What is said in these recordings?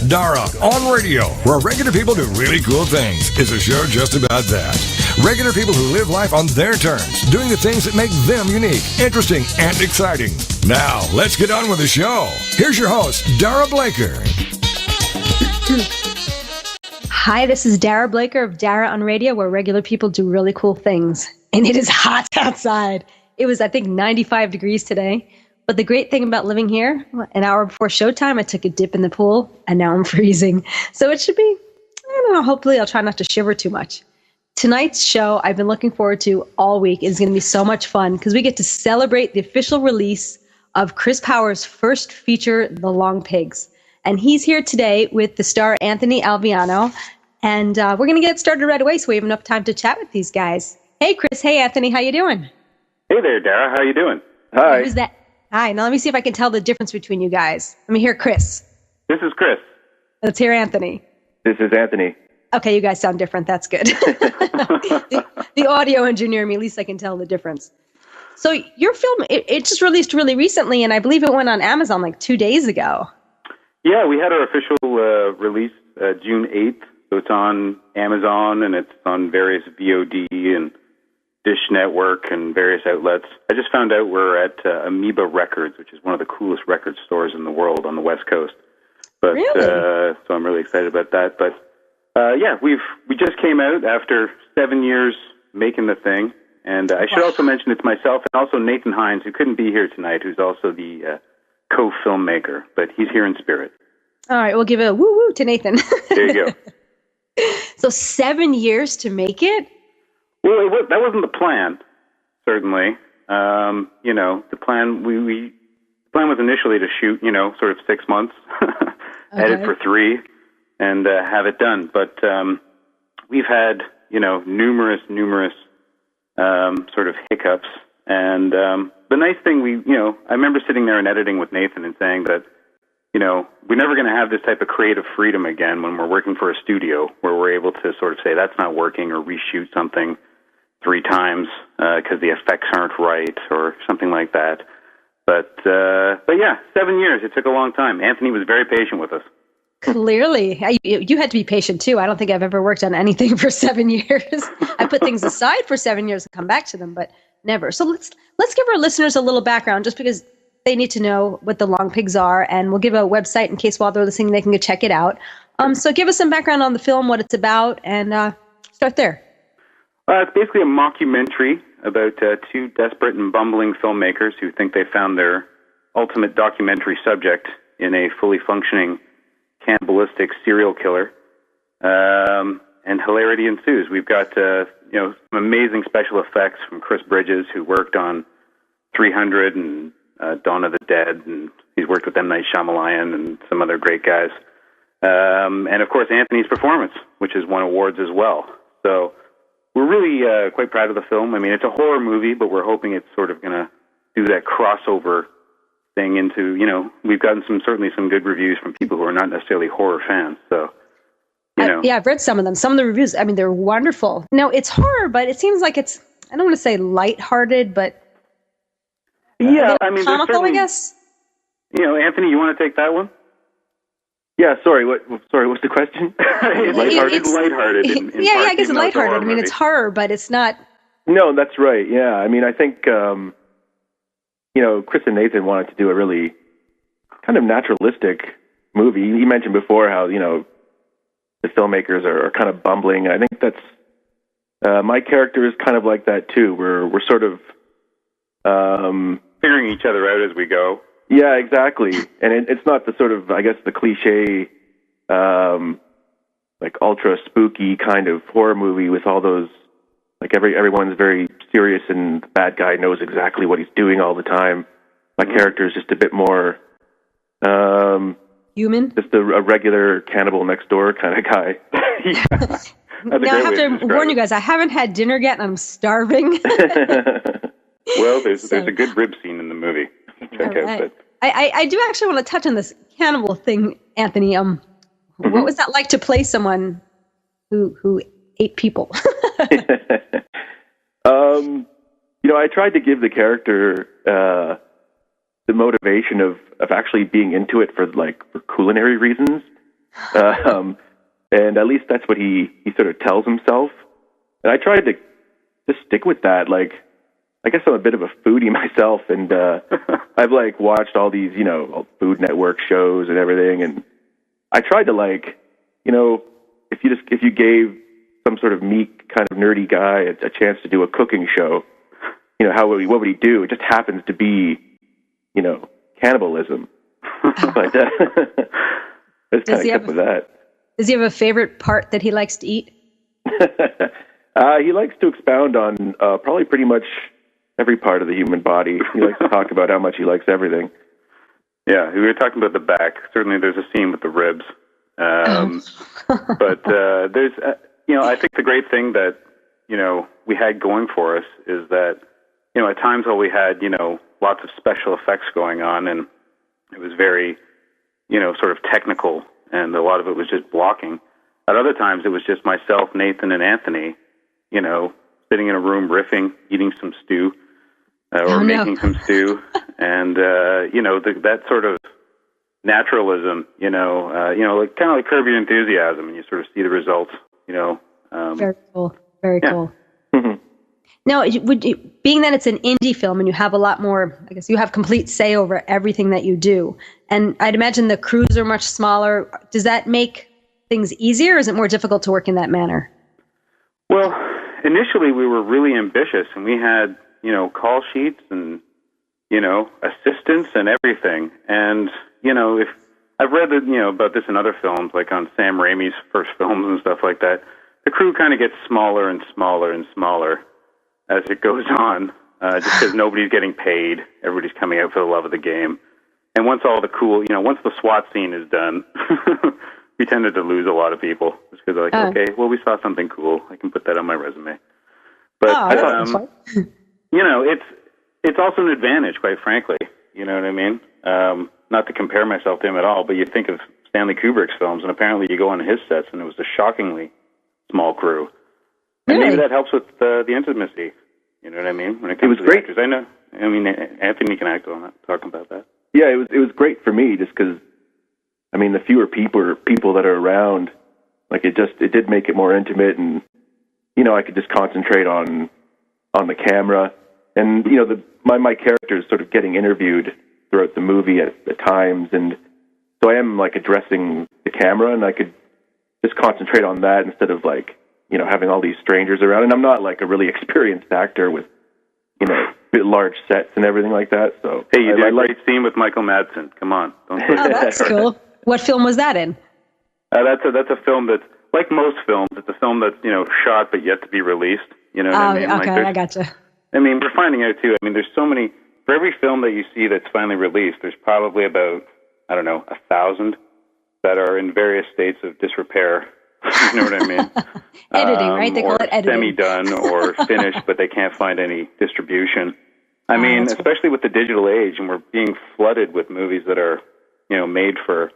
Dara on radio, where regular people do really cool things, is a show just about that. Regular people who live life on their terms, doing the things that make them unique, interesting, and exciting. Now, let's get on with the show. Here's your host, Dara Blaker. Hi, this is Dara Blaker of Dara on radio, where regular people do really cool things. And it is hot outside. It was, I think, 95 degrees today. But the great thing about living here, an hour before showtime, I took a dip in the pool, and now I'm freezing. So it should be, I don't know, hopefully I'll try not to shiver too much. Tonight's show I've been looking forward to all week. Is going to be so much fun because we get to celebrate the official release of Chris Power's first feature, The Long Pigs. And he's here today with the star Anthony Alviano. And we're going to get started right away so we have enough time to chat with these guys. Hey, Chris. Hey, Anthony. How you doing? Hey there, Dara. How you doing? Hi. Who's that? Hi. Now let me see if I can tell the difference between you guys. Let me hear Chris. This is Chris. Let's hear Anthony. This is Anthony. Okay, you guys sound different. That's good. the audio engineer me, at least I can tell the difference. So your film, it just released really recently, and I believe it went on Amazon like 2 days ago. Yeah, we had our official release June 8th. So it's on Amazon, and it's on various VOD and Dish Network and various outlets. I just found out we're at Amoeba Records, which is one of the coolest record stores in the world on the West Coast. But really? So I'm really excited about that. But yeah, we just came out after 7 years making the thing. And I should also mention it's myself and also Nathan Hines, who couldn't be here tonight, who's also the co-filmmaker, but he's here in spirit. All right, we'll give a woo-woo to Nathan. There you go. So 7 years to make it? Well, that wasn't the plan, certainly. The plan the plan was initially to shoot, sort of 6 months, edit for 3, and have it done. But we've had, numerous sort of hiccups. And the nice thing I remember sitting there and editing with Nathan and saying that, we're never going to have this type of creative freedom again when we're working for a studio where we're able to sort of say that's not working or reshoot something 3 times because the effects aren't right or something like that. But yeah, 7 years. It took a long time. Anthony was very patient with us. Clearly. You had to be patient too. I don't think I've ever worked on anything for 7 years. I put things aside for 7 years and come back to them, but never. So let's give our listeners a little background just because they need to know what the Long Pigs are, and we'll give a website in case while they're listening they can go check it out. So give us some background on the film, what it's about, and start there. It's basically a mockumentary about 2 desperate and bumbling filmmakers who think they found their ultimate documentary subject in a fully functioning cannibalistic serial killer, and hilarity ensues. We've got some amazing special effects from Chris Bridges, who worked on 300 and Dawn of the Dead, and he's worked with M. Night Shyamalan and some other great guys. And of course, Anthony's performance, which has won awards as well. So we're really quite proud of the film. I mean, it's a horror movie, but we're hoping it's sort of going to do that crossover thing into, we've gotten certainly some good reviews from people who are not necessarily horror fans. So, yeah, I've read some of them. Some of the reviews, I mean, they're wonderful. Now, it's horror, but it seems like it's, I don't want to say lighthearted, but yeah, I mean, comical, I guess. Anthony, you want to take that one? Yeah, sorry, what's the question? Lighthearted. Yeah, I guess it's lighthearted. I mean, it's horror, but it's not. No, that's right. Yeah, I mean, I think, Chris and Nathan wanted to do a really kind of naturalistic movie. You mentioned before how, the filmmakers are kind of bumbling. I think that's, my character is kind of like that too. We're sort of, figuring each other out as we go. Yeah, exactly. And it's not the sort of, I guess, the cliche, like ultra spooky kind of horror movie with all those, like everyone's very serious and the bad guy knows exactly what he's doing all the time. My character is just a bit more human, just a regular cannibal next door kind of guy. Yeah. Now I have to warn you guys, I haven't had dinner yet and I'm starving. Well, there's a good rib scene in the movie. Check out. But I do actually want to touch on this cannibal thing, Anthony. What was that like to play someone who ate people? I tried to give the character the motivation of actually being into it for culinary reasons. And at least that's what he sort of tells himself. And I tried to just stick with that. Like, I guess I'm a bit of a foodie myself, and I've like watched all these, Food Network shows and everything, and I tried to like, if you gave some sort of meek kind of nerdy guy a chance to do a cooking show, what would he do? It just happens to be, cannibalism. But I just kind of kept with that. Does he have a favorite part that he likes to eat? He likes to expound on probably pretty much every part of the human body. He likes to talk about how much he likes everything. Yeah, we were talking about the back. Certainly there's a scene with the ribs. But there's, I think the great thing that, we had going for us is that, at times while we had, lots of special effects going on, and it was very, sort of technical, and a lot of it was just blocking. At other times it was just myself, Nathan, and Anthony, sitting in a room riffing, eating some stew, making some stew, and, that sort of naturalism, like kind of like Curb Your Enthusiasm, and you sort of see the results, Very cool. Very cool. Mm-hmm. Now, being that it's an indie film and you have a lot more, I guess you have complete say over everything that you do, and I'd imagine the crews are much smaller. Does that make things easier, or is it more difficult to work in that manner? Well, initially we were really ambitious, and we had, call sheets and, assistants and everything. And, if I've read that, about this in other films, like on Sam Raimi's first films and stuff like that, the crew kind of gets smaller and smaller and smaller as it goes on, just because nobody's getting paid. Everybody's coming out for the love of the game. And once all the once the SWAT scene is done, we tended to lose a lot of people just because they're like, okay, well, we saw something cool. I can put that on my resume. But, it's also an advantage, quite frankly. You know what I mean? Not to compare myself to him at all, but you think of Stanley Kubrick's films, and apparently you go on his sets, and it was a shockingly small crew. And maybe that helps with the intimacy. You know what I mean? When it comes to the actors. I know. I mean, Anthony can act on that, talking about that. Yeah, it was great for me just because, the fewer people that are around, like it did make it more intimate, and I could just concentrate on the camera, and my character is sort of getting interviewed throughout the movie at times, and so I am like addressing the camera, and I could just concentrate on that instead of like having all these strangers around. And I'm not like a really experienced actor with large sets and everything like that. So hey, you did a great scene with Michael Madsen. Come on, don't. Oh, that's cool. What film was that in? That's a film that's like most films. It's a film that's shot but yet to be released. You know what I mean? Okay, like I gotcha. I mean, we're finding out too. I mean, there's so many. For every film that you see that's finally released, there's probably about 1,000 that are in various states of disrepair. You know what I mean? Editing, right? They call it editing. Semi-done or finished, but they can't find any distribution. I mean, especially with the digital age, and we're being flooded with movies that are, made for,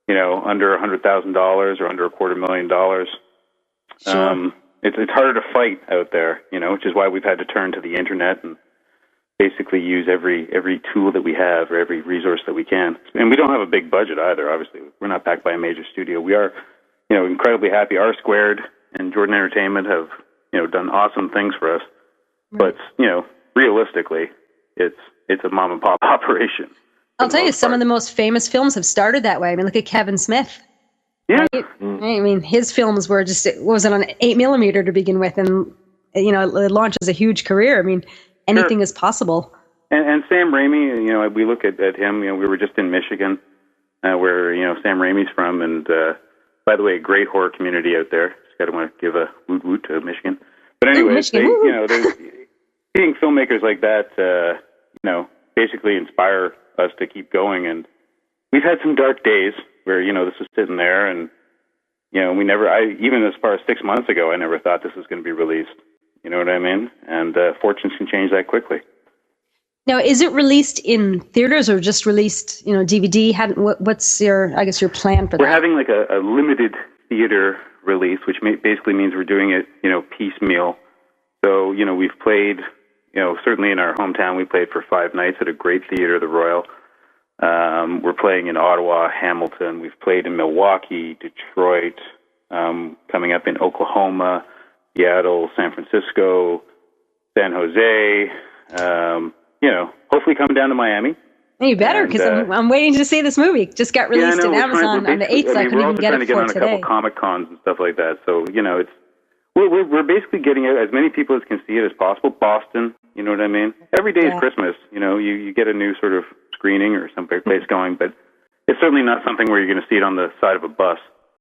under $100,000 or under $250,000. Sure. It's harder to fight out there, which is why we've had to turn to the internet and basically use every tool that we have or every resource that we can. And we don't have a big budget either, obviously. We're not backed by a major studio. We are, incredibly happy. R Squared and Jordan Entertainment have, done awesome things for us. Right. But, realistically, it's a mom and pop operation. I'll tell you, some of the most famous films have started that way. I mean, look at Kevin Smith. Yeah. Right? I mean, his films were just, what was it, on 8mm to begin with, and, it launches a huge career. I mean, anything is possible. And Sam Raimi, we look at him, we were just in Michigan, where, Sam Raimi's from, and, by the way, a great horror community out there. Just got to want to give a woot woot to Michigan. But anyway, there's seeing filmmakers like that, basically inspire us to keep going. And we've had some dark days where, this was sitting there, and, even as far as 6 months ago, I never thought this was going to be released. You know what I mean? And fortunes can change that quickly. Now, is it released in theaters or just released, DVD? What's your plan for that? We're having like a limited theater release, which basically means we're doing it, piecemeal. So, we've played, certainly in our hometown, we played for 5 nights at a great theater, the Royal. We're playing in Ottawa, Hamilton. We've played in Milwaukee, Detroit, coming up in Oklahoma, Seattle, San Francisco, San Jose. Hopefully coming down to Miami. You better, because I'm waiting to see this movie. It just got released in Amazon on the 8th, so I couldn't even get it for today. We're also trying to get on a couple Comic Cons and stuff like that. So, we're basically getting out as many people as can see it as possible. Boston, you know what I mean? Every day is Christmas. You get a new sort of screening or some place going, but it's certainly not something where you're going to see it on the side of a bus.